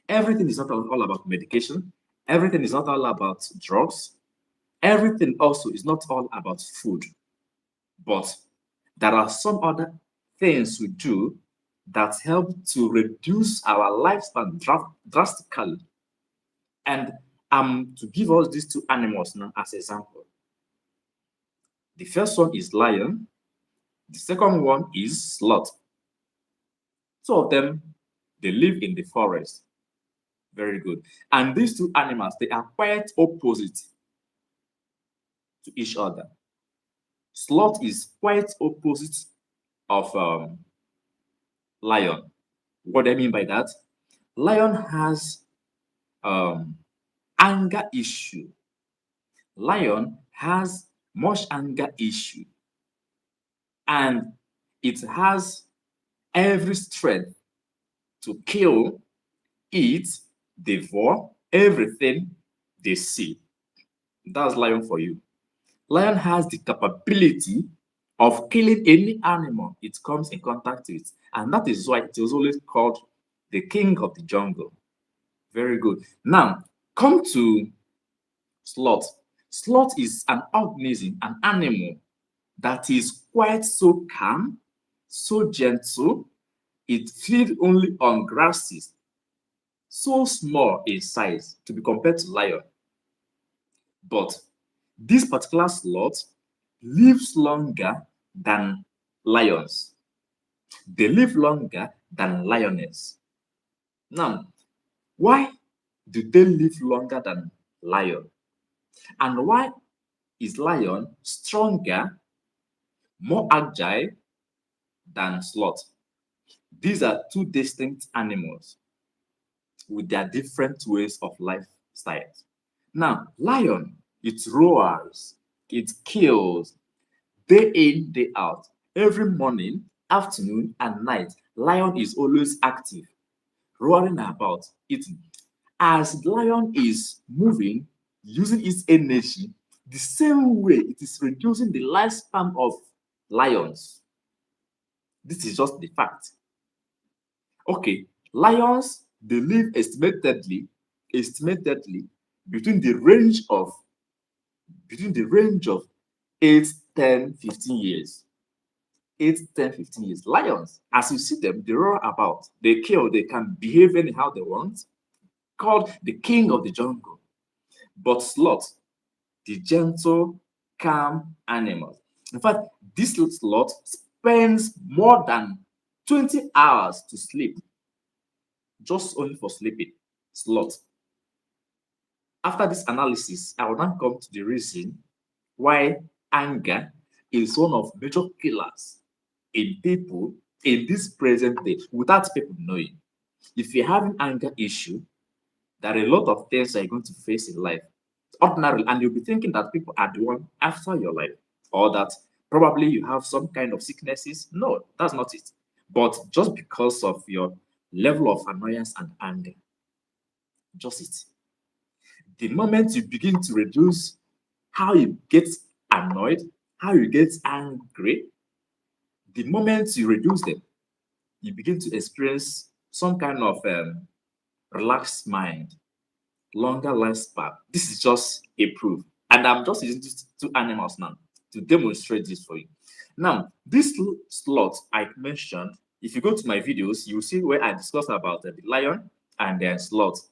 Everything is not all about medication. Everything is not all about drugs. Everything also is not all about food. But there are some other things we do that help to reduce our lifespan drastically. And to give us these two animals now as example. The first one is lion. The second one is sloth. Two of them, they live in the forest. Very good. And these two animals, they are quite opposite to each other. Sloth is quite opposite of lion. What do I mean by that? Lion has um, anger issue. Lion has much anger issue, and it has every strength to kill, eat, devour everything they see. That's lion for you. Lion has the capability of killing any animal it comes in contact with, and that is why it is always called the king of the jungle. Very good. Now, come to sloth. Sloth is an organism, an animal that is quite so calm, so gentle. It feeds only on grasses, so small in size to be compared to lion. But this particular sloth lives longer than lions. They live longer than lioness. Now, why do they live longer than lion? And why is lion stronger, more agile than sloth? These are two distinct animals with their different ways of lifestyle. Now, lion, it roars, it kills, day in, day out. Every morning, afternoon, and night, lion is always active, roaring about, eating. As lion is moving, using its energy, the same way it is reducing the lifespan of lions. This is just the fact. Okay, lions, they live estimatedly between the range of 8, 10, 15 years. 8, 10, 15 years. Lions, as you see them, they roar about, they kill, they can behave anyhow they want, called the king of the jungle. But sloth, the gentle, calm animal. In fact, this sloth spends more than 20 hours to sleep, just only for sleeping. Sloth. After this analysis, I will now come to the reason why anger is one of major killers in people in this present day without people knowing. If you're having anger issue, there are a lot of things that you're going to face in life. Ordinarily, and you'll be thinking that people are the one after your life, or that probably you have some kind of sicknesses. No, that's not it. But just because of your level of annoyance and anger, just it. The moment you begin to reduce how you get annoyed, how you get angry, the moment you reduce them, you begin to experience some kind of relaxed mind, longer lifespan. This is just a proof. And I'm just using these two animals now to demonstrate this for you. Now, this slot I mentioned, if you go to my videos, you'll see where I discuss about the lion and the sloth.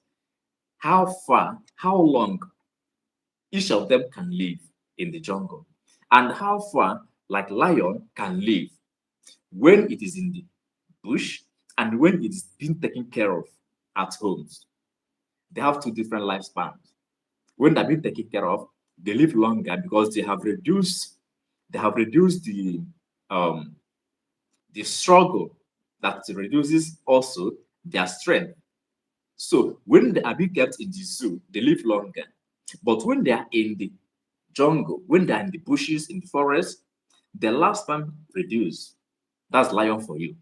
How far, how long each of them can live in the jungle, and how far, like lion, can live when it is in the bush and when it is being taken care of at homes. They have two different lifespans. When they're being taken care of, they live longer because they have reduced um the struggle that reduces also their strength. So when they are being kept in the zoo, they live longer. But when they are in the jungle, when they are in the bushes, in the forest, their lifespan reduce. That's lion for you.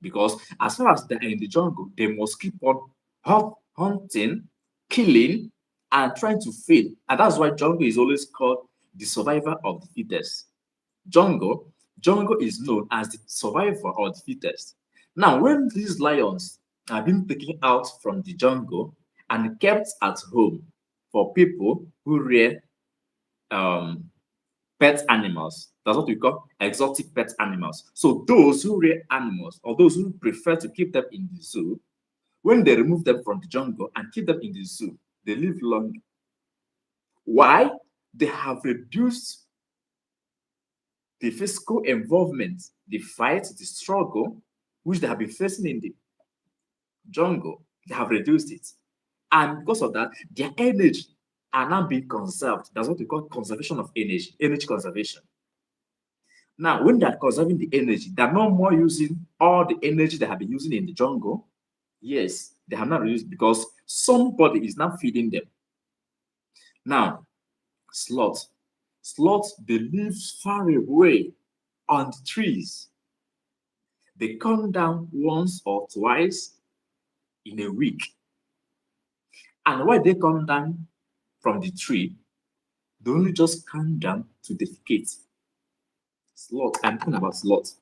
Because as far as they're in the jungle, they must keep on hunting, killing, and trying to feed. And that's why jungle is always called the survivor of the fittest. Jungle is known as the survivor of the fittest. Now, when these lions are being taken out from the jungle and kept at home for people who rear um, pet animals. That's what we call exotic pet animals. So those who rear animals or those who prefer to keep them in the zoo, when they remove them from the jungle and keep them in the zoo, they live long. Why? They have reduced the physical involvement, the fight, the struggle, which they have been facing in the jungle. They have reduced it. And because of that, their energy are now being conserved. That's what we call conservation of energy conservation. Now, when they are conserving the energy, they're no more using all the energy they have been using in the jungle. Yes, they have not reduced because somebody is now feeding them. Now, sloth. Sloth, they live far away on the trees. They come down once or twice in a week. And when they come down from the tree, they only just come down to defecate. Sloth, I'm talking about sloth.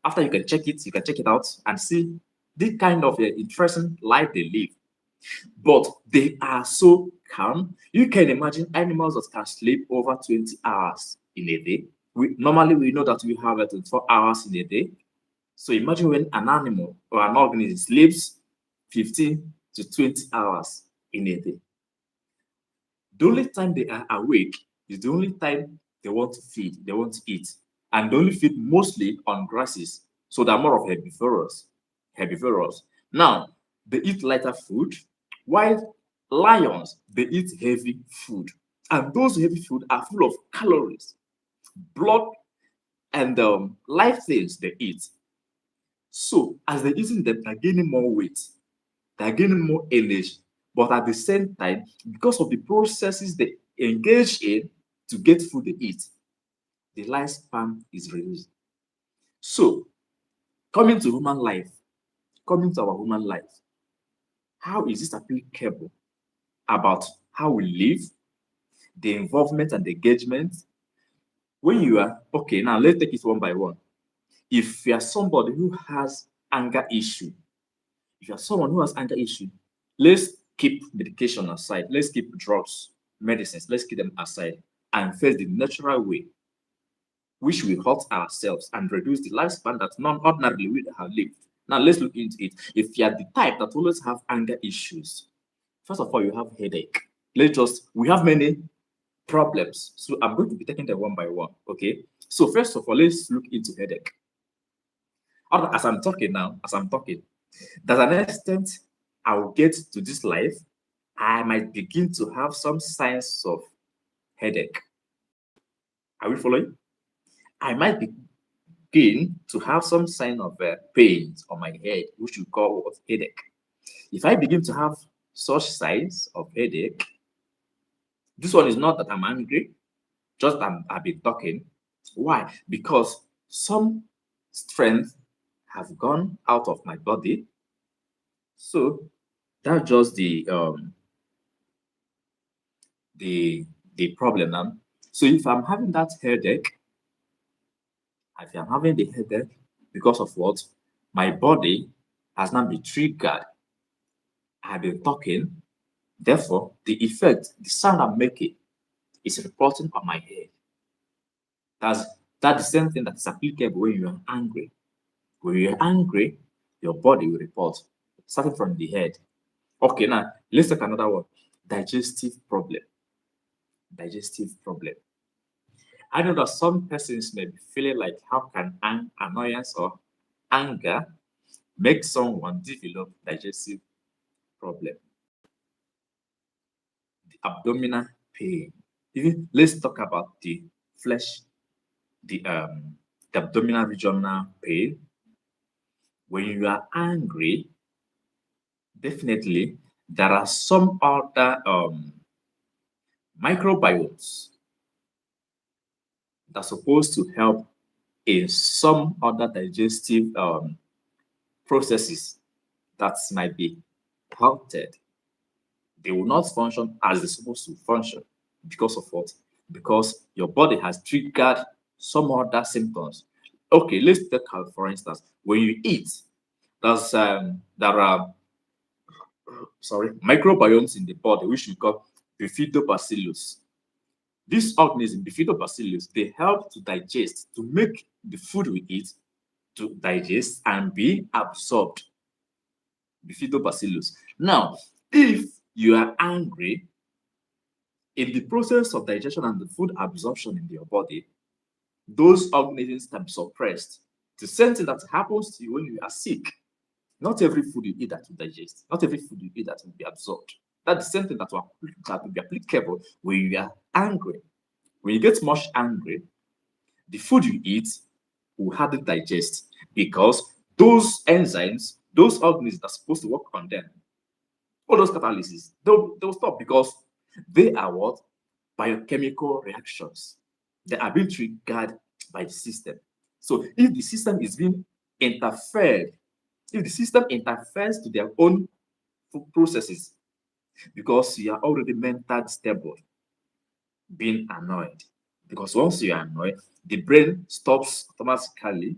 After you can check it out and see the kind of interesting life they live. But they are so calm. You can imagine animals that can sleep over 20 hours in a day. We know that we have 24 hours in a day. So imagine when an animal or an organism sleeps 15 to 20 hours in a day. The only time they are awake is the only time they want to feed, they want to eat. And they only feed mostly on grasses. So they're more of herbivorous. Herbivorous. Now, they eat lighter food, while lions, they eat heavy food. And those heavy food are full of calories, blood, and live things they eat. So as they're eating them, they're gaining more weight, they're gaining more energy. But at the same time, because of the processes they engage in to get food they eat, the lifespan is reduced. So, coming to human life, coming to our human life, how is this applicable about how we live, the involvement and the engagement? When you are, okay, now let's take it one by one. If you are somebody who has anger issue, if you're someone who has anger issue, let's keep medication aside. Let's keep drugs, medicines, let's keep them aside and face the natural way, which will hurt ourselves and reduce the lifespan that non-ordinarily we have lived. Now let's look into it. If you're the type that always have anger issues, first of all, you have headache. We have many problems. So I'm going to be taking them one by one. Okay. So first of all, let's look into headache. As I'm talking now, there's an extent I will get to this life, I might begin to have some signs of headache. Are we following? I might begin to have some sign of pains on my head, which we call what? Headache. If I begin to have such signs of headache, this one is not that I'm angry, just I've been talking. Why? Because some strength have gone out of my body. So that's just the problem now. So if I'm having that headache, if I'm having the headache because of what? My body has not been triggered. I've been talking. Therefore, the effect, the sound I'm making is reporting on my head. That's the same thing that is applicable when you are angry. When you're angry, your body will report, starting from the head. Okay, now let's take another one. Digestive problem. Digestive problem. I know that some persons may be feeling like how can annoyance or anger make someone develop digestive problem. The abdominal pain. Even let's talk about the flesh, the abdominal regional pain. When you are angry, definitely there are some other microbiomes that's supposed to help in some other digestive processes that might be halted. They will not function as they're supposed to function because of what? Because your body has triggered some other symptoms. Okay, let's take out for instance, when you eat, there are microbiomes in the body which we call bifidobacillus. This organism, bifidobacillus, they help to digest, to make the food we eat to digest and be absorbed. Bifidobacillus. Now, if you are angry, in the process of digestion and the food absorption in your body, those organisms can be suppressed. The same thing that happens to you when you are sick. Not every food you eat that will digest. Not every food you eat that will be absorbed. That's the same thing that will be applicable when you are angry. When you get much angry, the food you eat will hardly digest because those enzymes, those organisms that are supposed to work on them, all those catalyses, they'll stop because they are what? Biochemical reactions. They are being triggered by the system. So if the system is being interfered, if the system interferes to their own processes, because you are already mentally stable, being annoyed. Because once you are annoyed, the brain stops automatically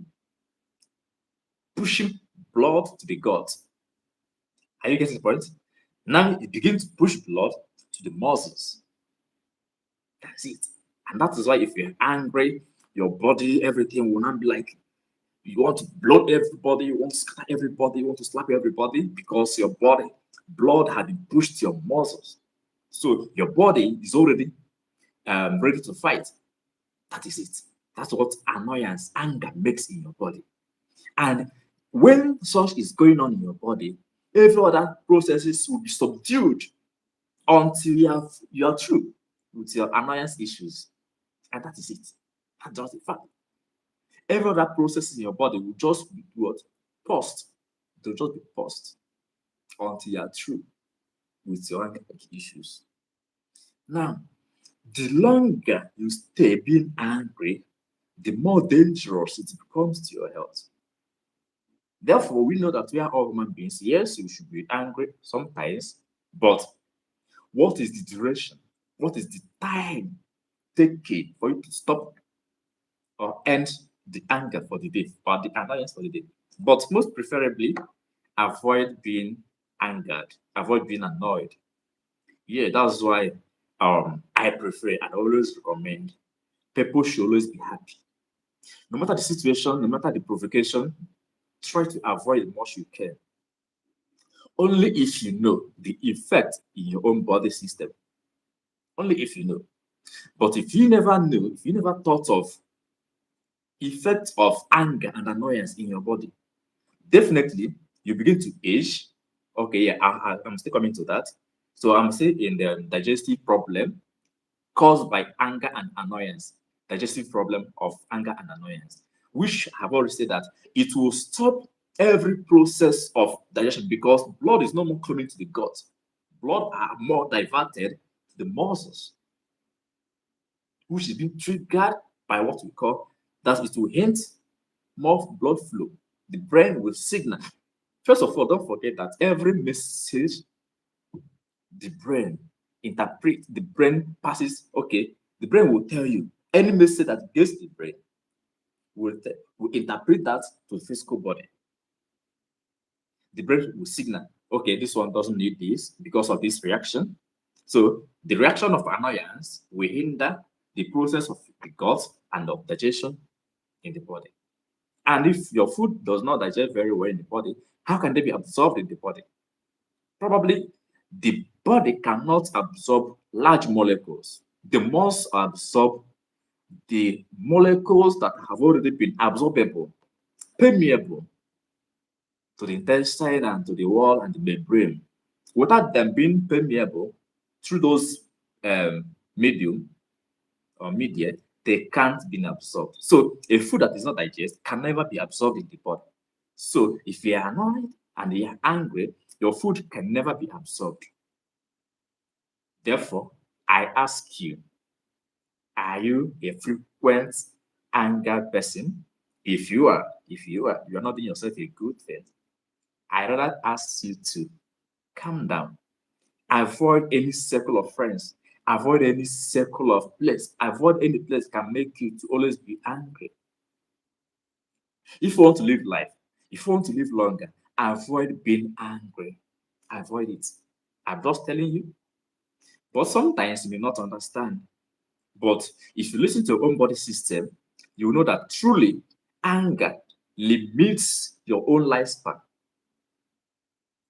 pushing blood to the gut. Are you getting the point? Now it begins to push blood to the muscles. That's it. And that is why if you're angry, your body, everything will not be like you want to blow everybody, you want to scatter everybody, you want to slap everybody because your body, blood had been pushed to your muscles. So your body is already ready to fight. That is it. That's what annoyance, anger makes in your body. And when such is going on in your body, every other processes will be subdued until you are through with your annoyance issues. And that is it. That's just the fact. Every other process in your body will just be what? Paused. They'll just be paused until you are through with your anger issues. Now, the longer you stay being angry, the more dangerous it becomes to your health. Therefore, we know that we are all human beings. Yes, we should be angry sometimes, but what is the duration? What is the time taken for you to stop or end the anger for the day or the annoyance for the day? But most preferably, avoid being angered, avoid being annoyed. Yeah, that's why I prefer and always recommend people should always be happy. No matter the situation, no matter the provocation, try to avoid as much you can. Only if you know the effect in your own body system. Only if you know. But if you never knew, if you never thought of effects of anger and annoyance in your body, definitely you begin to age. Okay, yeah, I'm still coming to that. So I'm saying in the digestive problem caused by anger and annoyance, digestive problem of anger and annoyance, which I've already said that it will stop every process of digestion because blood is no more coming to the gut. Blood are more diverted to the muscles, which is being triggered by what we call that it will hint more blood flow. The brain will signal. First of all, don't forget that every message the brain interprets, the brain passes, okay, the brain will tell you any message that gets the brain will interpret that to the physical body. The brain will signal, okay, this one doesn't need this because of this reaction. So the reaction of annoyance will hinder the process of the gut and of digestion in the body. And if your food does not digest very well in the body, how can they be absorbed in the body? Probably the body cannot absorb large molecules. They must absorb the molecules that have already been absorbable, permeable to the intestine and to the wall and the membrane. Without them being permeable through those medium or media, they can't be absorbed. So a food that is not digested can never be absorbed in the body. So if you are annoyed and you are angry, your food can never be absorbed. Therefore, I ask you, are you a frequent anger person? If you are, you're not doing yourself a good thing. I rather ask you to calm down. Avoid any circle of friends. Avoid any circle of place. Avoid any place can make you to always be angry. If you want to live life, if you want to live longer, avoid being angry. Avoid it. I'm just telling you. But sometimes you may not understand. But if you listen to your own body system, you will know that truly anger limits your own lifespan.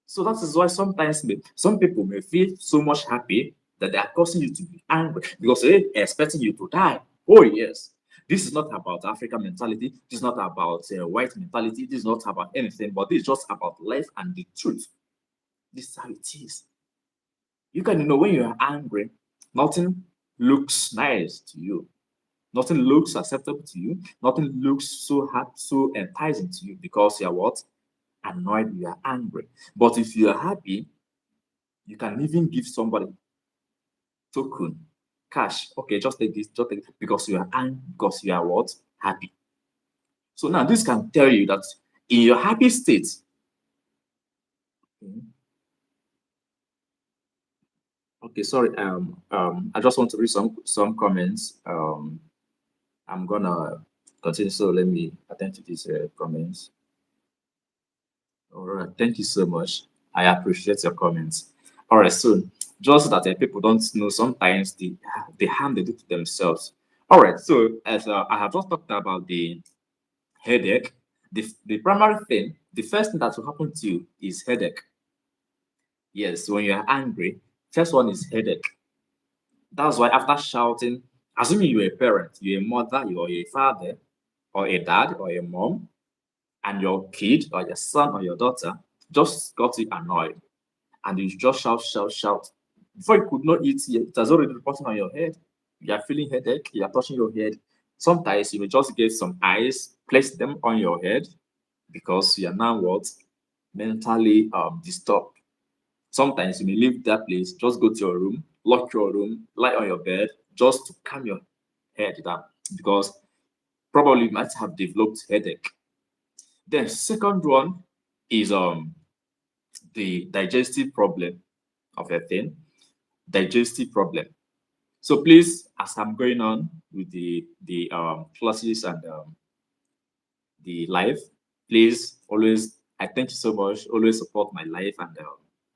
So that is why sometimes some people may feel so much happy that they are causing you to be angry because they're expecting you to die. Oh, yes. This is not about African mentality. This is not about white mentality. This is not about anything, but this is just about life and the truth. This is how it is. You can know when you are angry, nothing looks nice to you. Nothing looks acceptable to you. Nothing looks so enticing to you because you are what? Annoyed, you are angry. But if you are happy, you can even give somebody token, cash. Okay, just take this, just take it, because you are angry, because you are what? Happy. So now this can tell you that in your happy state, okay, sorry, I just want to read some comments. I'm gonna continue, so let me attend to these comments. All right, thank you so much. I appreciate your comments. All right, so just that people don't know sometimes the harm they do to themselves. All right, so as I have just talked about the headache, the primary thing, the first thing that will happen to you is headache. Yes, when you are angry, first one is headache. That's why after shouting, assuming you're a parent, you're a mother, you're a father, or a dad, or a mom, and your kid, or your son, or your daughter just got you annoyed, and you just shout, shout, shout. Before you could not eat yet, it has already reporting on your head. You are feeling headache, you are touching your head. Sometimes you may just get some ice, place them on your head because you are now what? Mentally disturbed. Sometimes you may leave that place, just go to your room, lock your room, lie on your bed, just to calm your head down because probably you might have developed headache. The second one is the digestive problem of a thing, digestive problem. So please, as I'm going on with the classes and the life, please always, I thank you so much. Always support my life, and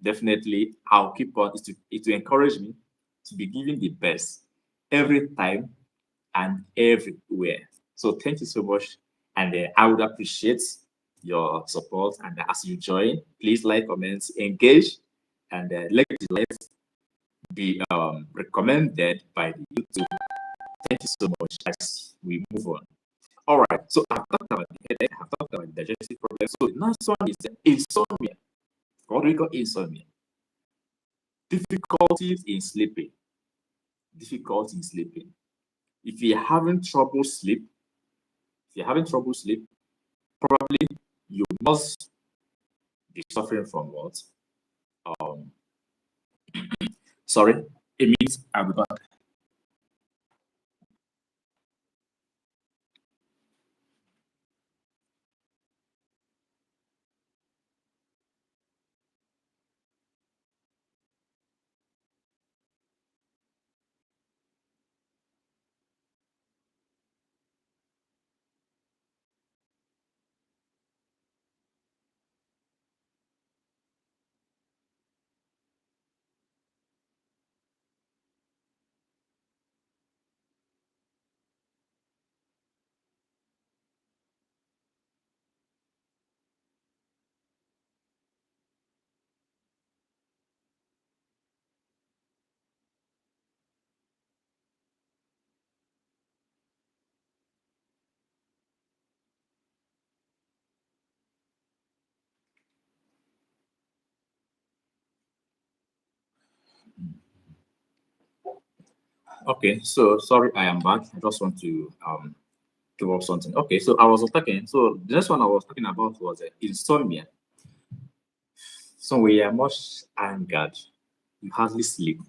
definitely I'll keep on. It will encourage me to be giving the best every time and everywhere. So thank you so much, and I would appreciate your support. And as you join, please like, comment, engage, and let the life be recommended by the YouTube. Thank you so much as we move on. All right, so I've talked about the headache, I've talked about the digestive problem. So the next one is the insomnia. What do we call insomnia? Difficulties in sleeping. Difficulty in sleeping. If you're having trouble sleep, if you're having trouble sleep, probably you must be suffering from what? Um, sorry, it means I'll be back. Okay, so sorry, I am back. I just want to give up something. Okay, so I was talking. So the next one I was talking about was insomnia. So when you are much angered, you hardly sleep.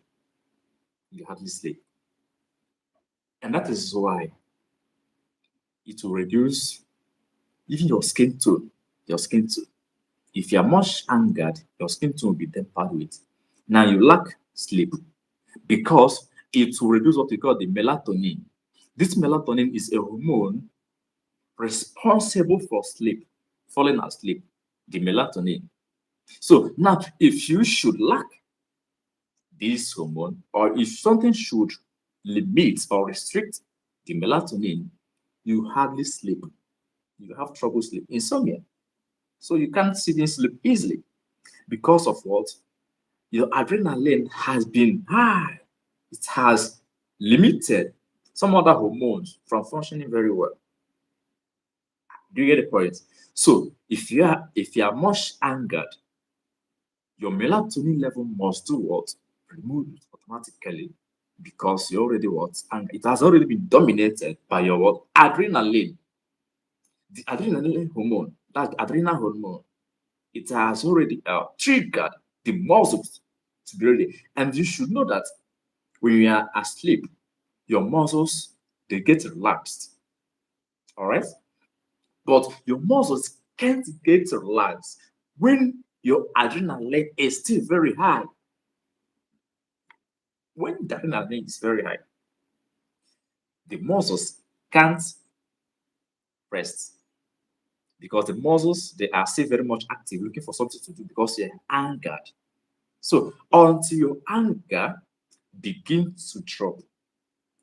You hardly sleep, and that is why it will reduce even your skin tone. Your skin tone. If you are much angered, your skin tone will be tempered with. Now you lack sleep because it will reduce what we call the melatonin. This melatonin is a hormone responsible for sleep, falling asleep. the melatonin. So now, if you should lack this hormone, or if something should limit or restrict the melatonin, you hardly sleep. You have trouble sleep, insomnia. So you can't sit and sleep easily because of what? Your adrenaline has been high. It has limited some other hormones from functioning very well. Do you get the point? So if you are much angered, your melatonin level must do what? Remove it automatically because you already what? And it has already been dominated by your what? Adrenaline. The adrenaline hormone, that adrenal hormone, it has already triggered the muscles to be ready. And you should know that when you are asleep, your muscles they get relaxed. All right, but your muscles can't get relaxed when your adrenaline is still very high. When the adrenaline is very high, the muscles can't rest because the muscles they are still very much active, looking for something to do because they're angered. So until your anger begins to drop,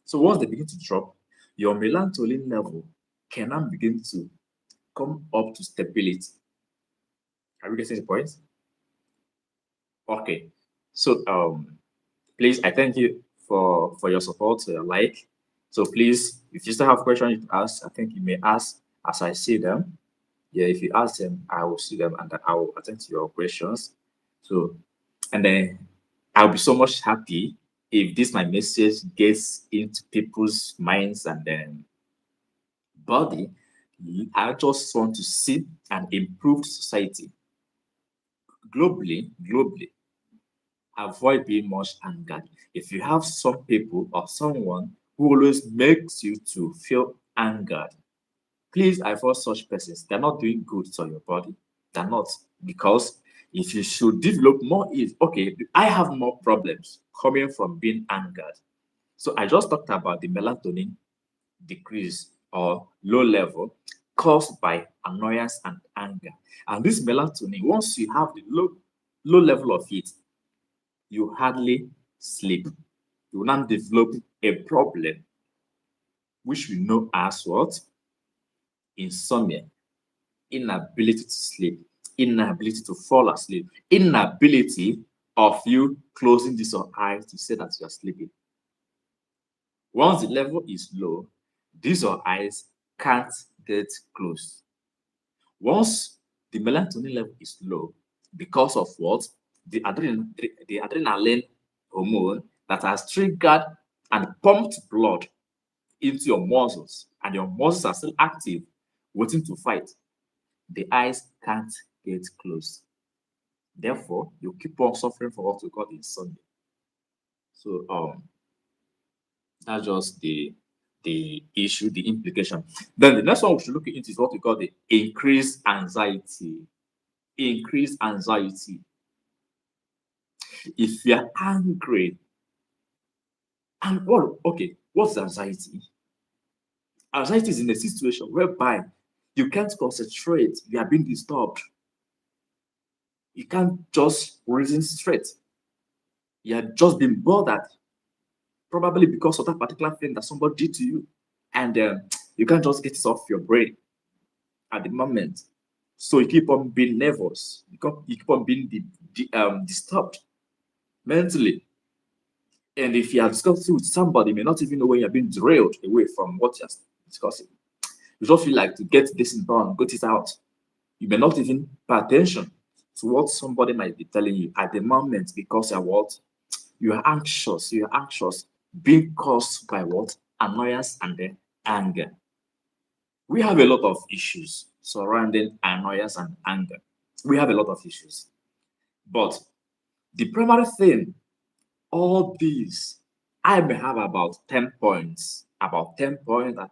so once they begin to drop, your melatonin level cannot begin to come up to stability. Are you getting the point? Okay. So please I thank you for your support, your like. So please, if you still have questions to ask, I think you may ask as I see them. Yeah, if you ask them, I will see them and I will attend to your questions. So and then I'll be so much happy if this my message gets into people's minds and then body. I just want to see an improved society globally. Avoid being much angered. If you have some people or someone who always makes you to feel angered, please avoid such persons. They're not doing good to your body. They're not. Because if you should develop more is okay, I have more problems coming from being angered. So I just talked about the melatonin decrease or low level caused by annoyance and anger. And this melatonin, once you have the low level of it, you hardly sleep. You will now develop a problem which we know as what? Insomnia, inability to sleep, inability to fall asleep, inability of you closing this your eyes to say that you are sleeping. Once the level is low, these your eyes can't get closed. Once the melatonin level is low, because of what? The adrenaline hormone that has triggered and pumped blood into your muscles, and your muscles are still active, waiting to fight, the eyes can't get closed. Therefore, you keep on suffering from what we call insomnia. So that's just the issue, the implication. Then the next one we should look into is what we call the increased anxiety. Increased anxiety. If you're angry, and what okay, what's anxiety? Anxiety is in a situation whereby you can't concentrate, you are being disturbed. You can't just reason straight. You are just being bothered, probably because of that particular thing that somebody did to you. And you can't just get it off your brain at the moment. So you keep on being nervous. You keep on being disturbed mentally. And if you are discussing with somebody, you may not even know when you're being derailed away from what you're discussing. You just feel like to get this done, get it out. You may not even pay attention to what somebody might be telling you at the moment because you're what? You are anxious. You are anxious, being caused by what? Annoyance and then anger. We have a lot of issues surrounding annoyance and anger. We have a lot of issues. But the primary thing, all these, I may have about 10 points that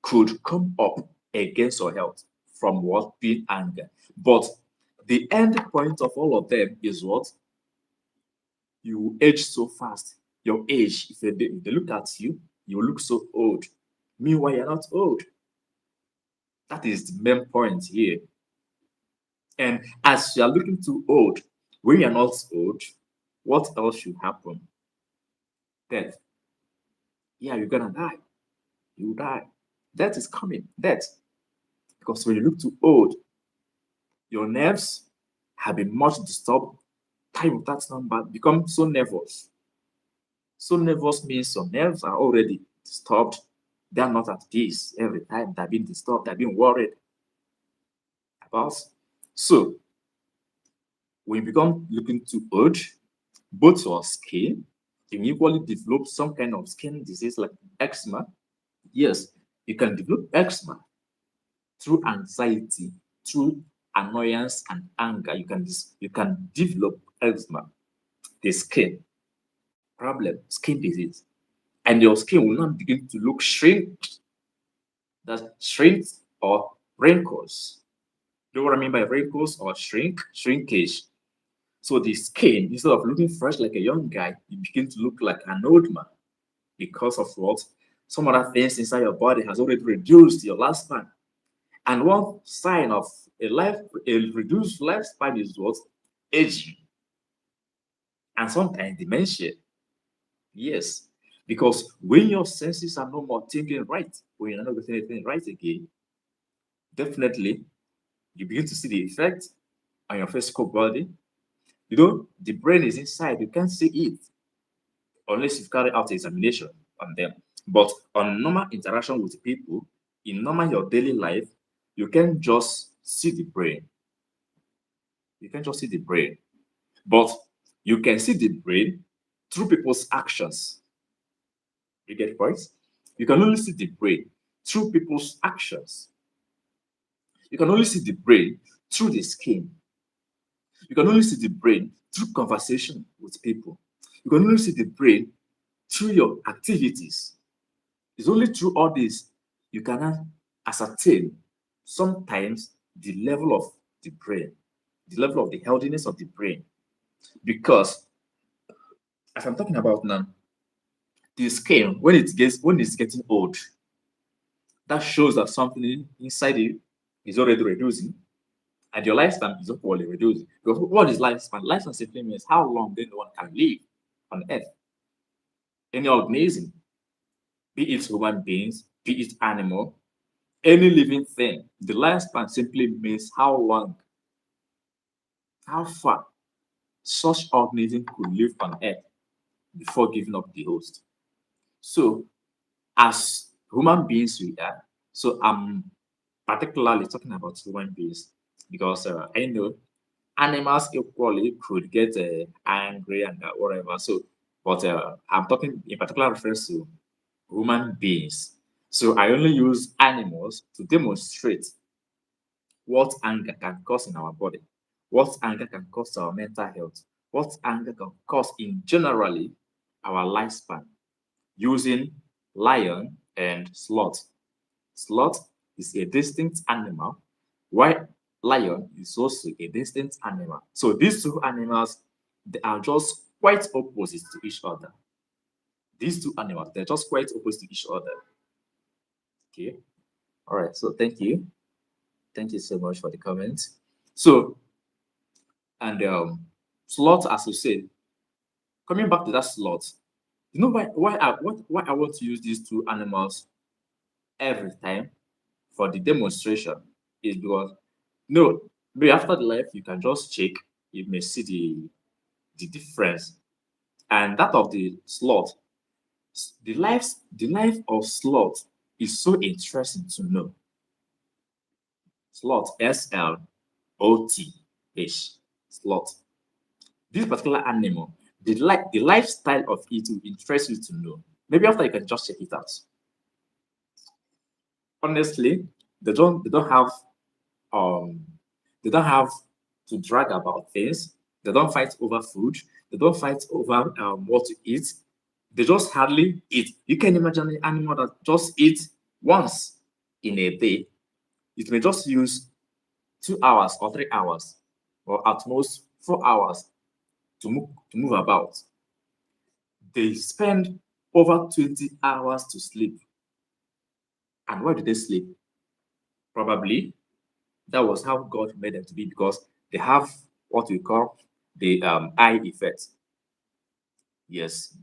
could come up against your health from what? Being anger. But the end point of all of them is what? You age so fast. Your age, if they look at you, you look so old. Meanwhile, you're not old. That is the main point here. And as you are looking too old, when you're not old, what else should happen? Death. Yeah, you're gonna die. You die. Death is coming. Death. Because when you look too old, your nerves have been much disturbed. Time of that number become so nervous. So nervous means your nerves are already disturbed. They are not at peace every time. They're being disturbed. They're being worried about. So when you become looking too old, both your skin can equally develop some kind of skin disease like eczema. Yes, you can develop eczema through anxiety, through annoyance and anger. You can develop eczema, the skin problem, skin disease, and your skin will not begin to look shrink or wrinkles. Do you know what I mean by wrinkles or shrinkage? So the skin, instead of looking fresh like a young guy, you begin to look like an old man because of what? Some other things inside your body has already reduced your lifespan. And one sign of a reduced lifespan is what? Aging. And sometimes dementia. Yes. Because when your senses are no more thinking right, when you're not getting anything right again, definitely you begin to see the effect on your physical body. The brain is inside, you can't see it unless you've carried out examination on them. But on normal interaction with people, in normal your daily life, you can just see the brain. You can just see the brain. But you can see the brain through people's actions. You get the point? You can only see the brain through people's actions. You can only see the brain through the skin. You can only see the brain through conversation with people. You can only see the brain through your activities. It's only through all this you can ascertain sometimes the level of the brain, the level of the healthiness of the brain. Because as I'm talking about now, the skin when it's getting old, that shows that something inside it is already reducing, and your lifespan is equally reducing. Because what is lifespan? Lifespan simply means how long then one can live on earth. Any organism, be it human beings, be it animal, any living thing, the lifespan simply means how long, how far such organism could live on earth before giving up the host. So, as human beings we are, so I'm particularly talking about human beings because I know animals equally could get angry and whatever. So, but I'm talking in particular reference to human beings. So I only use animals to demonstrate what anger can cause in our body, what anger can cause to our mental health, what anger can cause in generally our lifespan using lion and sloth. Sloth is a distinct animal, while lion is also a distinct animal. So these two animals, they are just quite opposite to each other. These two animals, they're just quite opposite to each other. Okay. All right. So thank you. Thank you so much for the comments. So, and sloth, as you said, coming back to that sloth, you know why I want to use these two animals every time for the demonstration is because no, maybe after the life you can just check, you may see the difference. And that of the sloth, the life of sloth is so interesting to know. Sloth, Sloth, sloth. This particular animal, the lifestyle of it will interest you to know. Maybe after you can just check it out. Honestly, they don't have um they don't have to drag about things. They don't fight over food. They don't fight over what to eat. They just hardly eat. You can imagine an animal that just eats once in a day. It may just use 2 hours or 3 hours, or at most 4 hours to move about. They spend over 20 hours to sleep. And why do they sleep? Probably That was how God made them to be because they have what we call the eye effect. Yes,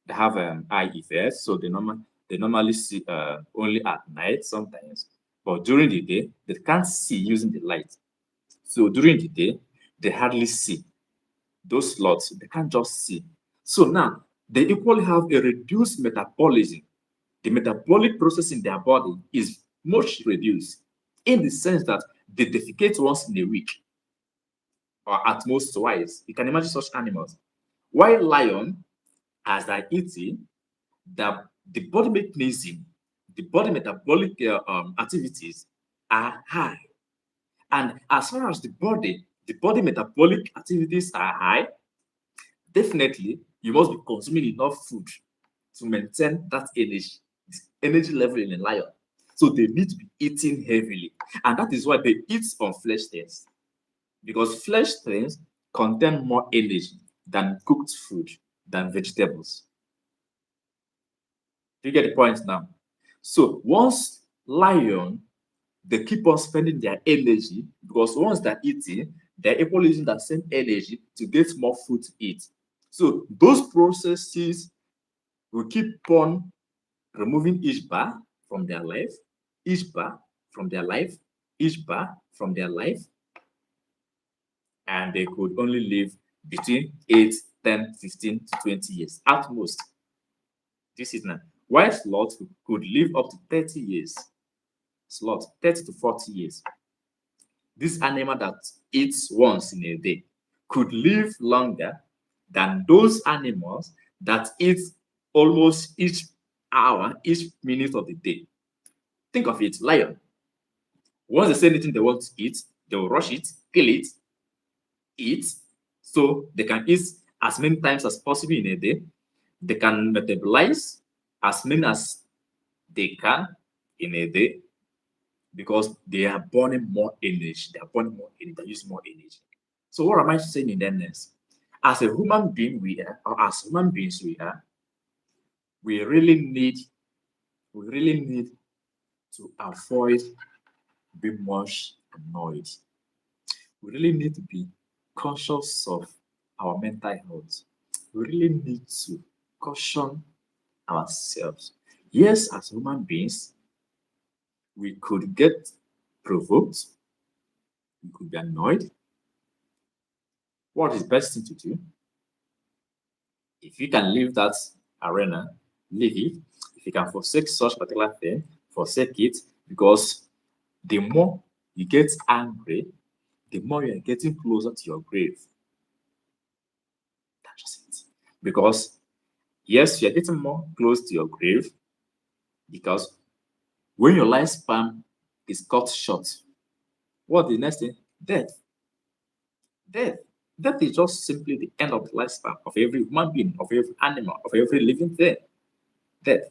they have eye effect, so they normally see only at night sometimes, but during the day they can't see using the light. So during the day they hardly see those slots. They can't just see. So now they equally have a reduced metabolism. The metabolic process in their body is much reduced in the sense that they defecate once in a week or at most twice. You can imagine such animals. While lion, as they're eating, the body mechanism, the body metabolic activities are high. And as far as the body metabolic activities are high, definitely you must be consuming enough food to maintain that energy level in a lion. So they need to be eating heavily. And that is why they eat on flesh things. Because flesh things contain more energy than cooked food, than vegetables. Do you get the point now? So once lion, they keep on spending their energy because once they're eating, they're able using that same energy to get more food to eat. So those processes will keep on removing each bar from their life, each bar from their life, each bar from their life, and they could only live between 8, 10, 15 to 20 years at most. This is now. While sloth could live up to 30 years. Sloth, 30 to 40 years. This animal that eats once in a day could live longer than those animals that eat almost each hour, each minute of the day. Think of it, lion. Once they say anything they want to eat, they will rush it, kill it, eat, so they can eat as many times as possible in a day. They can metabolize as many as they can in a day because they are burning more energy. They are burning more energy. They use more energy. So what am I saying in that next? As a human being we are, or as human beings we are, we really need we really need to avoid being much annoyed. We really need to be conscious of our mental health. We really need to caution ourselves. Yes, as human beings, we could get provoked, we could be annoyed. What is best thing to do? If you can leave that arena, leave it. If you can forsake such particular thing, forsake it because the more you get angry, the more you are getting closer to your grave. That's just it. Because yes, you're getting more close to your grave because when your lifespan is cut short, what the next thing? Death. Death. Death is just simply the end of the lifespan of every human being, of every animal, of every living thing. Death.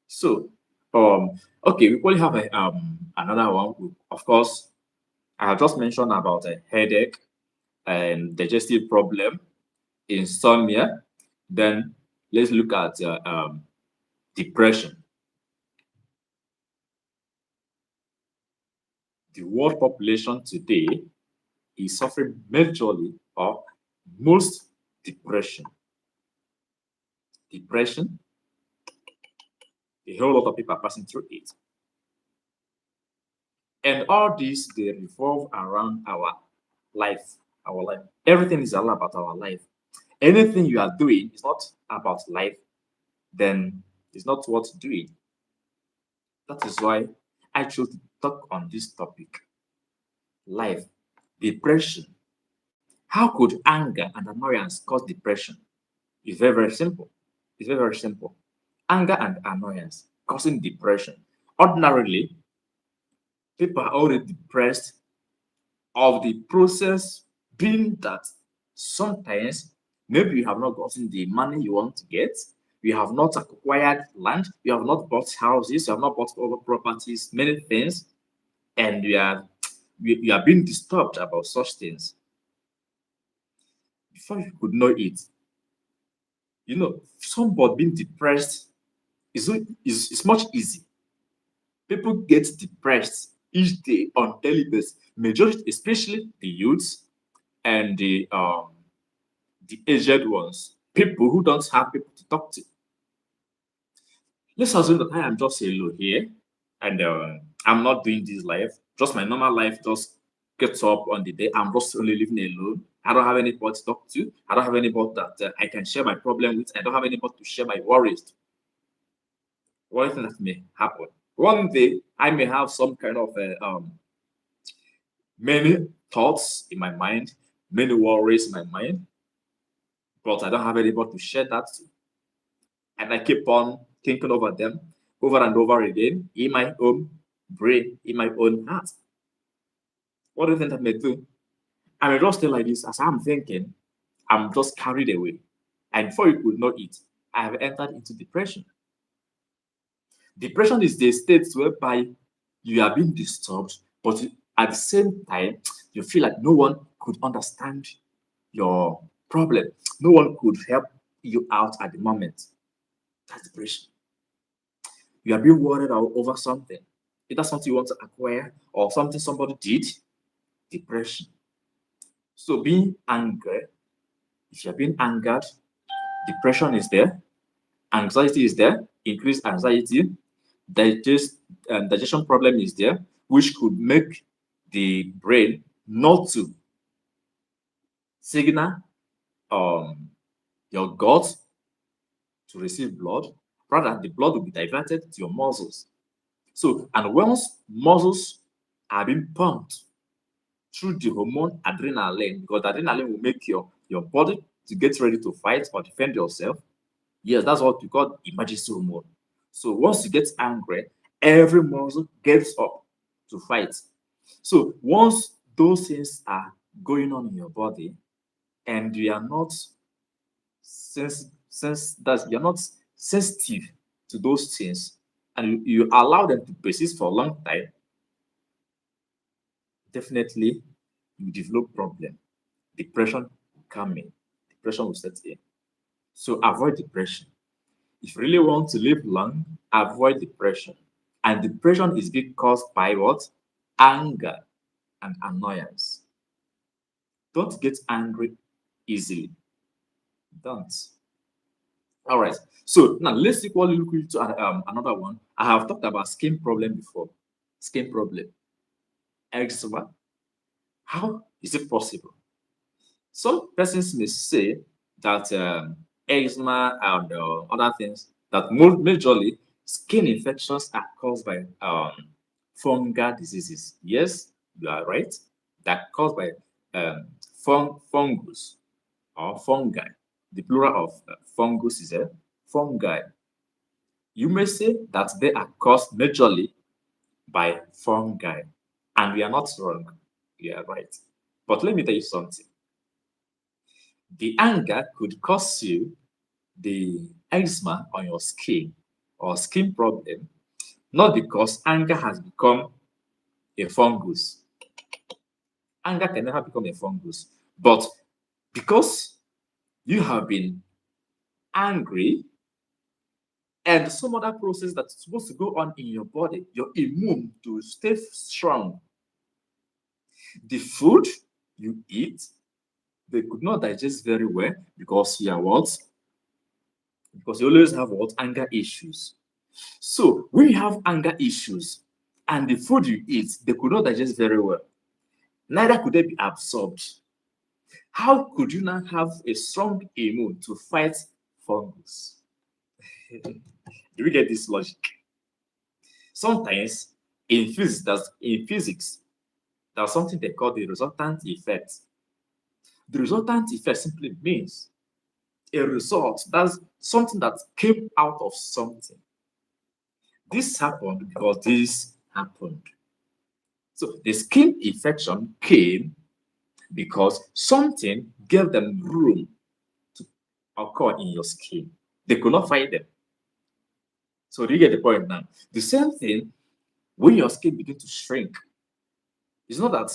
So, okay, we probably have another one. Of course, I have just mentioned about a headache and digestive problem, insomnia. Then let's look at depression. The world population today is suffering majorly or most depression. Depression, a whole lot of people are passing through it. And all this, they revolve around our life. Our life. Everything is all about our life. Anything you are doing is not about life, then it's not worth doing. That is why I chose to talk on this topic. Life, depression. How could anger and annoyance cause depression? It's very, very simple. It's very, very simple. Anger and annoyance causing depression. Ordinarily, people are already depressed of the process being that sometimes maybe you have not gotten the money you want to get, you have not acquired land, you have not bought houses, you have not bought other properties, many things, and you are being disturbed about such things. Before you could know it, somebody being depressed is much easy. People get depressed each day on daily basis. Majority, especially the youths and the aged ones, people who don't have people to talk to. Let's assume that I am just alone here, and I'm not doing this life. Just my normal life. Just gets up on the day. I'm just only living alone. I don't have anybody to talk to. I don't have anybody that I can share my problem with. I don't have anybody to share my worries to. One thing that may happen. One day, I may have some kind of many thoughts in my mind, many worries in my mind, but I don't have anybody to share that to. And I keep on thinking over them over and over again in my own brain, in my own heart. What do you think I may do? I may just stay like this as I'm thinking, I'm just carried away. And before you could know it, I have entered into depression. Depression is the state whereby you are being disturbed, but at the same time, you feel like no one could understand your problem. No one could help you out at the moment. That's depression. You are being worried over something. Either something you want to acquire or something somebody did. Depression. So being angry, if you're being angered, depression is there, anxiety is there, increased anxiety, digestion problem is there, which could make the brain not to signal um, your gut to receive blood. Rather, the blood will be diverted to your muscles. So, and once muscles are being pumped through the hormone adrenaline, because adrenaline will make your body to get ready to fight or defend yourself. Yes, that's what we call emergency hormone. So once you get angry, every muscle gets up to fight. So once those things are going on in your body and you are not that you're not sensitive to those things and you allow them to persist for a long time, definitely you develop problem. Depression will come in. Depression will set in. So avoid depression. If you really want to live long, avoid depression. And depression is being caused by what? Anger and annoyance. Don't get angry easily. Don't. All right. So now let's equally look into another one. I have talked about skin problem before. Skin problem. Eczema. How is it possible? Some persons may say that eczema and other things that majorly skin infections are caused by fungal diseases. Yes, you are right. That caused by fungus or fungi. The plural of fungus is a fungi. You may say that they are caused majorly by fungi, and we are not wrong. We are right. But let me tell you something. The anger could cause you the eczema on your skin or skin problem, not because anger has become a fungus. Anger can never become a fungus, but because you have been angry and some other process that's supposed to go on in your body, your immune to stay strong. The food you eat, they could not digest very well because you are what? Because you always have what? Anger issues. So when you have anger issues and the food you eat, they could not digest very well. Neither could they be absorbed. How could you now have a strong immune to fight fungus? Do we get this logic? Sometimes in physics, there's something they call the resultant effect. The resultant effect simply means a result. That's something that came out of something. This happened because this happened. So the skin infection came because something gave them room to occur in your skin. They could not find them. So do you get the point now? The same thing when your skin begins to shrink. It's not that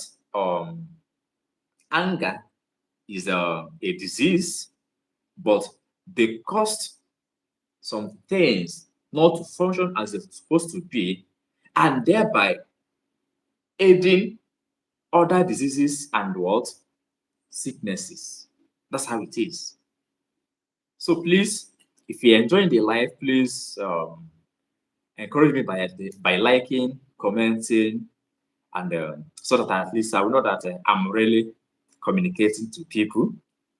anger is a disease, but they caused some things not to function as it's supposed to be, and thereby aiding other diseases and what? Sicknesses. That's how it is. So please, if you're enjoying the life, please encourage me by liking, commenting, and so that at least I will know that I'm really communicating to people.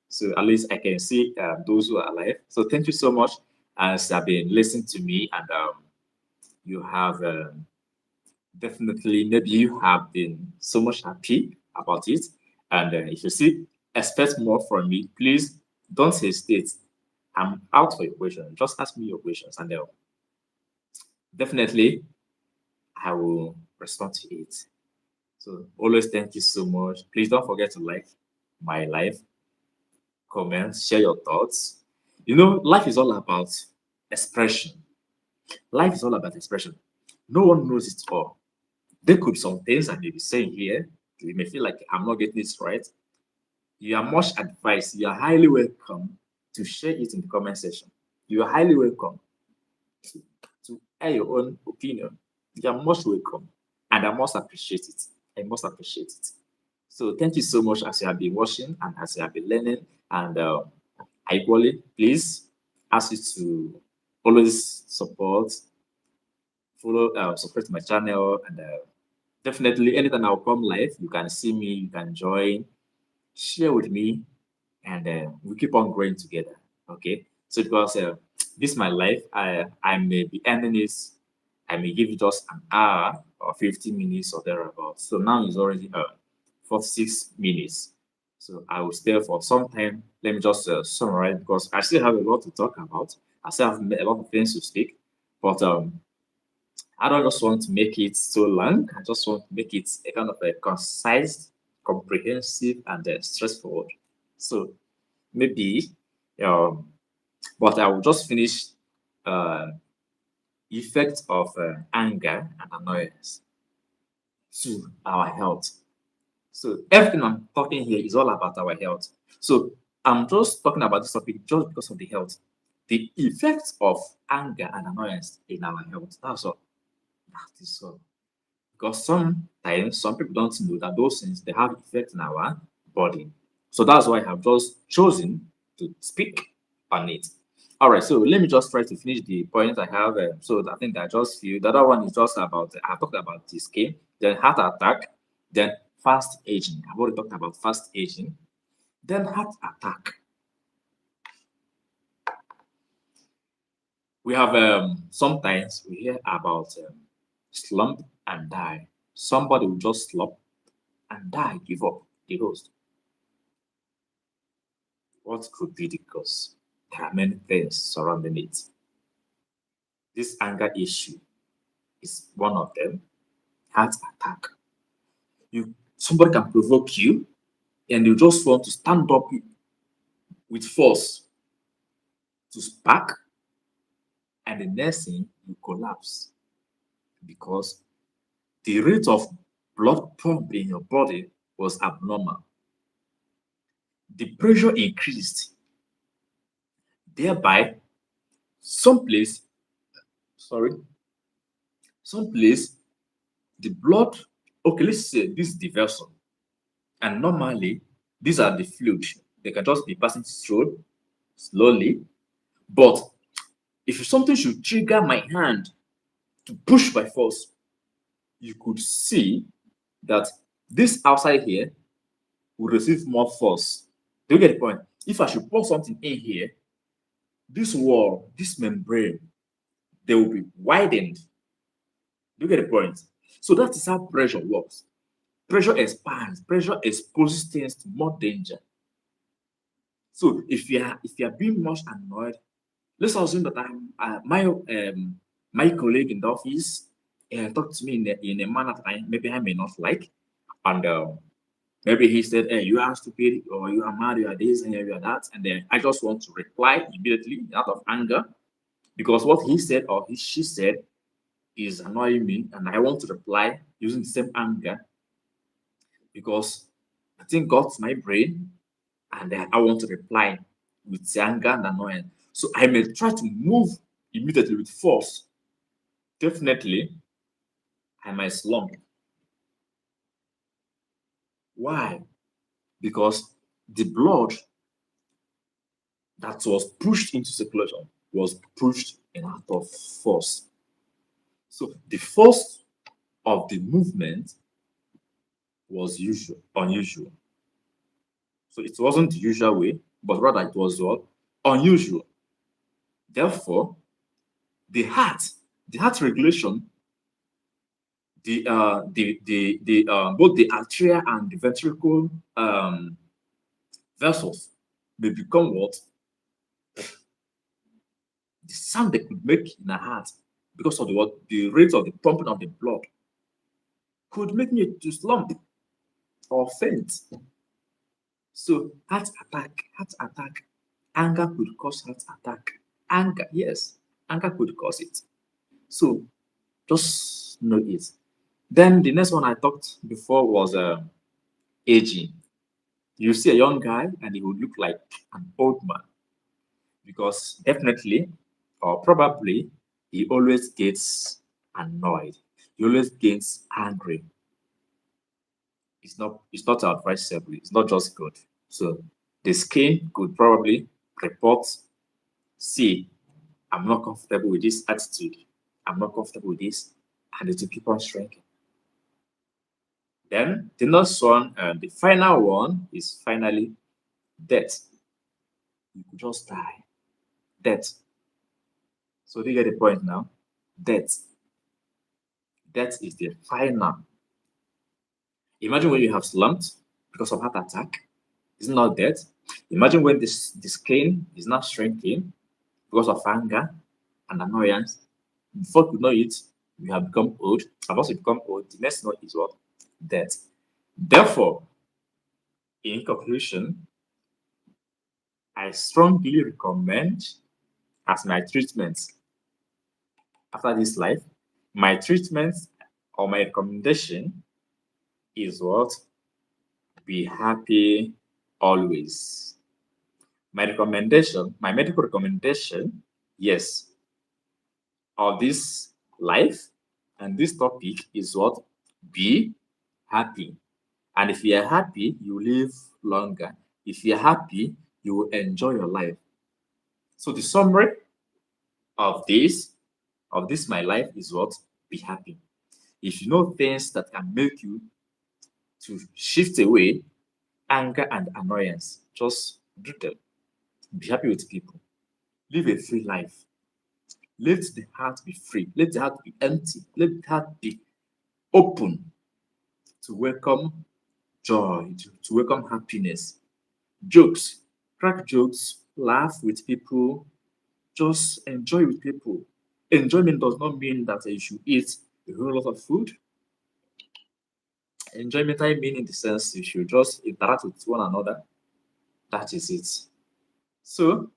So at least I can see those who are alive. So thank you so much as have been listening to me, and you have definitely, maybe you have been so much happy about it. And if you see expect more from me, please don't hesitate. I'm out for your questions. Just ask me your questions, and definitely I will respond to it. So always thank you so much. Please don't forget to like my life, comment, share your thoughts. You know, life is all about expression. Life is all about expression. No one knows it all. There could be some things I may be saying here. You may feel like I'm not getting this right. You are much advised. You are highly welcome to share it in the comment section. You are highly welcome to, to air your own opinion. You are most welcome. And I must appreciate it. I must appreciate it. So thank you so much as you have been watching and as you have been learning. And I equally please ask you to always follow, subscribe to my channel, and definitely anytime I'll come live, you can see me, you can join, share with me, and we keep on growing together. Okay. So because this is my life, I may be ending this. I may give you just an hour or 15 minutes or thereabouts. So now it's already 46 minutes. So I will stay for some time. Let me just summarize because I still have a lot to talk about. I still have a lot of things to speak, but I don't just want to make it so long. I just want to make it a kind of a concise, comprehensive, and straightforward. So maybe, um, but I will just finish uh, effects of anger and annoyance to our health. So everything I'm talking here is all about our health. So I'm just talking about this topic just because of the health. The effects of anger and annoyance in our health. That's all. That is all. Because sometimes some people don't know that those things they have effect in our body. So that's why I have just chosen to speak on it. All right, so let me just try to finish the point I have. So I think I just feel the other one is just about I talked about the skin, then heart attack, then fast aging. I've already talked about fast aging, then heart attack. We have sometimes we hear about slump and die. Somebody will just slump and die, give up the ghost. What could be the cause? There are many things surrounding it. This anger issue is one of them. Heart attack. Somebody can provoke you and you just want to stand up with force to spark, and the next thing you collapse because the rate of blood pump in your body was abnormal. The pressure increased, thereby someplace, sorry, someplace the blood. Okay, let's say this is the vessel, and normally these are the fluid. They can just be passing through slowly, but if something should trigger my hand to push by force, you could see that this outside here will receive more force. Do you get the point? If I should pour something in here, this wall, this membrane, they will be widened. Do you get the point? So that is how pressure works. Pressure expands, pressure exposes things to more danger. So if you are being much annoyed, let's assume that my colleague in the office talked to me in a manner that maybe I may not like, and maybe he said, "Hey, you are stupid, or you are mad, you are this, and you are that," and then I just want to reply immediately out of anger because what he said or she said is annoying me, and I want to reply using the same anger because I think got my brain, and I want to reply with anger and annoyance. So I may try to move immediately with force. Definitely, I might slump. Why? Because the blood that was pushed into circulation was pushed in out of force. So the force of the movement was unusual. So it wasn't the usual way, but rather it was what? Unusual. Therefore, the heart, the heart regulation, the both the arterial and the ventricle vessels may become what? The sound they could make in the heart because of the what? The rate of the pumping of the blood could make me to slump or faint. So heart attack, anger could cause heart attack. Anger, yes, anger could cause it. So just know it. Then the next one I talked before was aging. You see a young guy and he would look like an old man because definitely or probably he always gets annoyed. He always gets angry. It's not advisable. It's not just good. So the skin could probably report, see, I'm not comfortable with this attitude. I'm not comfortable with this, and it will keep on shrinking. Then the next one, the final one is finally death. You could just die. Death. So do you get the point now? Death. Death is the final. Imagine when you have slumped because of heart attack. It's not death. Imagine when the skin is not shrinking because of anger and annoyance. Before you know it, you have become old. And once you become old, the next one is what? Death. Therefore, in conclusion, I strongly recommend as my treatment after this life, my treatment or my recommendation is what? Be happy always. My recommendation, my medical recommendation, yes, of this life and this topic is what? Be happy. And if you are happy, you live longer. If you're happy, you will enjoy your life. So the summary of this my life is what? Be happy. If you know things that can make you to shift away anger and annoyance, just do them. Be happy with people. Live a free life. Let the heart be free. Let the heart be empty. Let the heart be open to welcome joy, to welcome happiness. Jokes, crack jokes, laugh with people, just enjoy with people. Enjoyment does not mean that you should eat a whole lot of food. Enjoyment I mean in the sense you should just interact with one another. That is it. So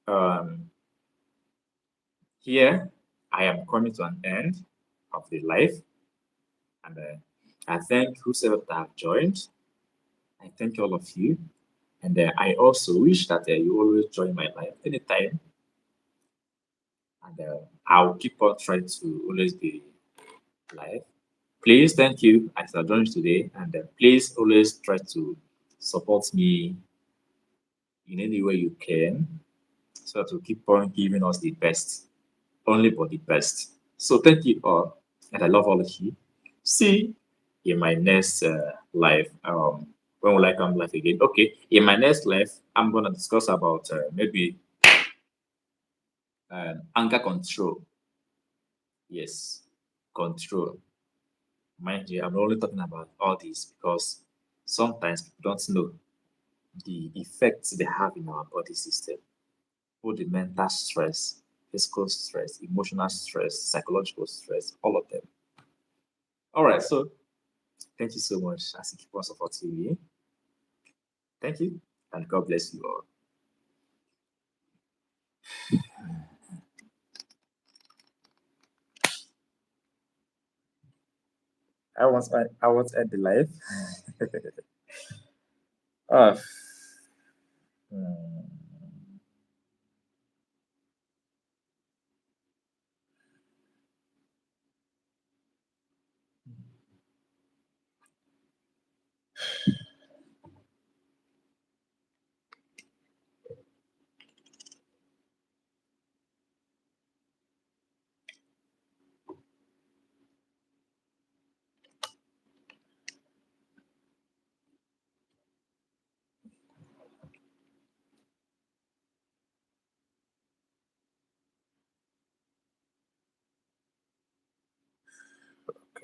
um, here I am coming to an end of the life, and I thank whosoever that have joined. I thank all of you, and I also wish that you always join my life anytime, and I'll keep on trying to always be live. Please, thank you as I joined today, and please always try to support me in any way you can, so to keep on giving us the best, only but the best. So thank you all, and I love all of you. See you in my next live. When will I come live again? Okay, in my next live, I'm gonna discuss about maybe anger control. Yes, control. Mind you, I'm only talking about all this because sometimes people don't know the effects they have in our body system, both the mental stress, physical stress, emotional stress, psychological stress, all of them. All right, so thank you so much as you keep on supporting me. Thank you, and God bless you all. I want to end the life. Ah, hmm.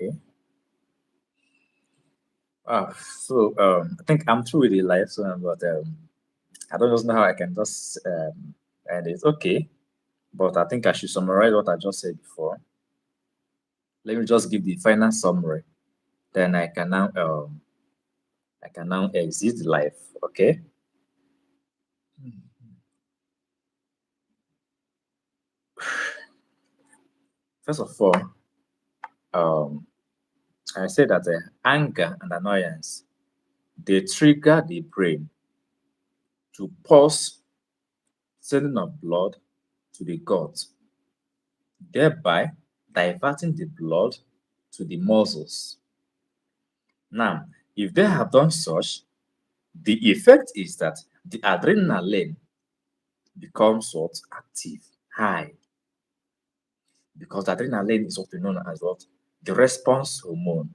Okay. I think I'm through with the life one, but I don't just know how I can just end it. Okay, but I think I should summarize what I just said before. Let me just give the final summary. Then I can now exit life. Okay. First of all, um, I said that anger and annoyance they trigger the brain to pause sending of blood to the gut, thereby diverting the blood to the muscles. Now, if they have done such, the effect is that the adrenaline becomes what? Active, high, because the adrenaline is often known as what? The response hormone.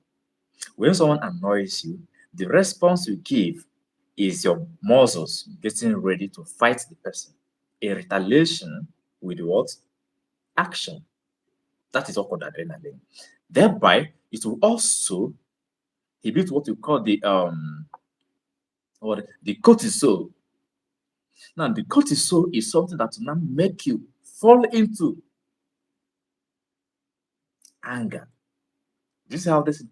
When someone annoys you, the response you give is your muscles getting ready to fight the person. A retaliation with what? Action. That is what called adrenaline. Thereby, it will also inhibit what you call the cortisol. Now, the cortisol is something that will now make you fall into anger. This is how this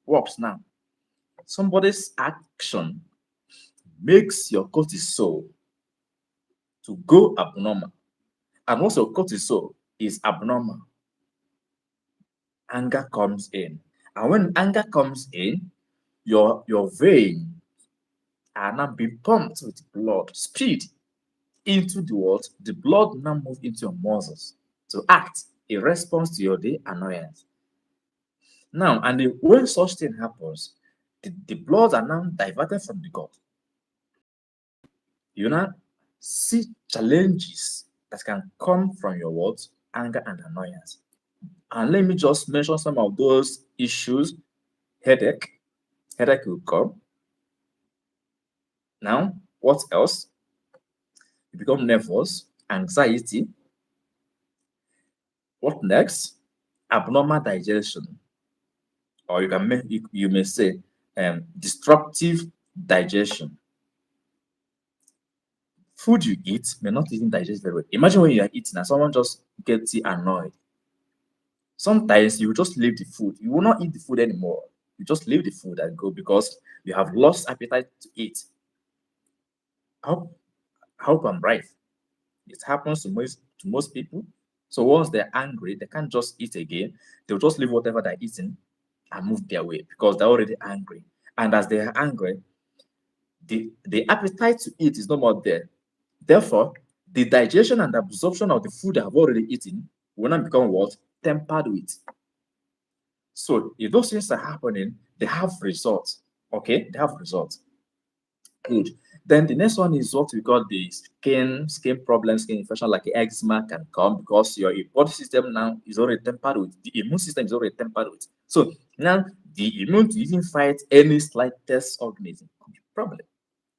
works now. Somebody's action makes your cortisol to go abnormal. And once your cortisol is abnormal, anger comes in. And when anger comes in, your veins are now being pumped with blood, speed into the what? The blood now move into your muscles to act in response to your day annoyance. Now, when such thing happens, the blood are now diverted from the gut. You now see challenges that can come from your words, anger and annoyance. And let me just mention some of those issues. Headache. Headache will come. Now, what else? You become nervous, anxiety. What next? Abnormal digestion. Or you may say disruptive digestion. Food you eat may not even digest very well. Imagine when you are eating and someone just gets you annoyed. Sometimes you will just leave the food. You will not eat the food anymore. You just leave the food and go because you have lost appetite to eat. How hope I'm right. It happens to most people. So once they're angry, they can't just eat again. They'll just leave whatever they're eating and move their way because they're already angry. And as they are angry, the appetite to eat is no more there. Therefore, the digestion and absorption of the food they have already eaten will not become what? Tempered with. So if those things are happening, they have results. Okay, they have results. Good. Then the next one is what we call the skin problems, skin infection, like eczema can come because your body system now is already tempered with, the immune system is already tempered with. So now the immune to even fight any slightest organism could be a problem.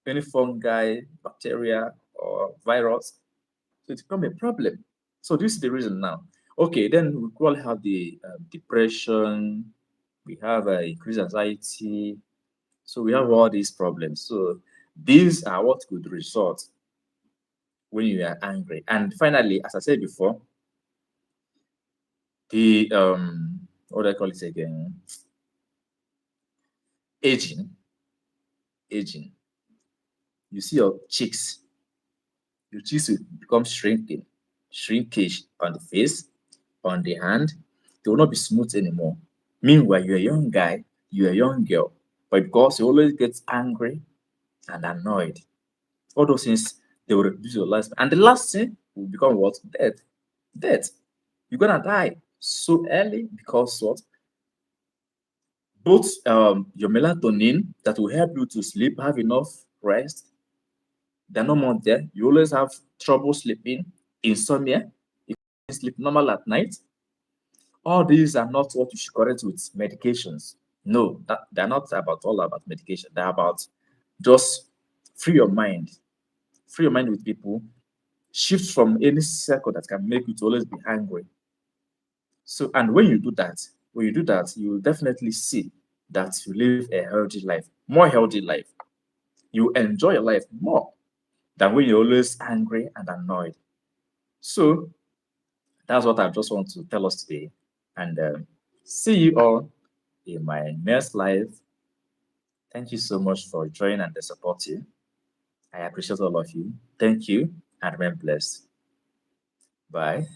Any fungi, bacteria, or virus. So it become a problem. So this is the reason now. Okay, then we probably have the depression, we have increased anxiety. So we have all these problems. So these are what could result when you are angry. And finally, as I said before, the what do I call it again? Aging. Aging. You see your cheeks will become shrinkage on the face, on the hand. They will not be smooth anymore. Meanwhile, you're a young guy, you're a young girl, but because you always get angry and annoyed, all those things they will reduce your lifespan. And the last thing will become what? Death. Death. You're gonna die so early because what? Both your melatonin that will help you to sleep, have enough rest, they're no more there. You always have trouble sleeping, insomnia, you can't sleep normal at night. All these are not what you should correct with medications. No, they're not all about medication. They're about just free your mind, free your mind with people, shift from any circle that can make you to always be angry. So, and when you do that, When you do that, you will definitely see that you live a healthy life, more healthy life. You enjoy your life more than when you're always angry and annoyed. So that's what I just want to tell us today. And see you all in my next live. Thank you so much for joining and supporting. I appreciate all of you. Thank you and remain blessed. Bye.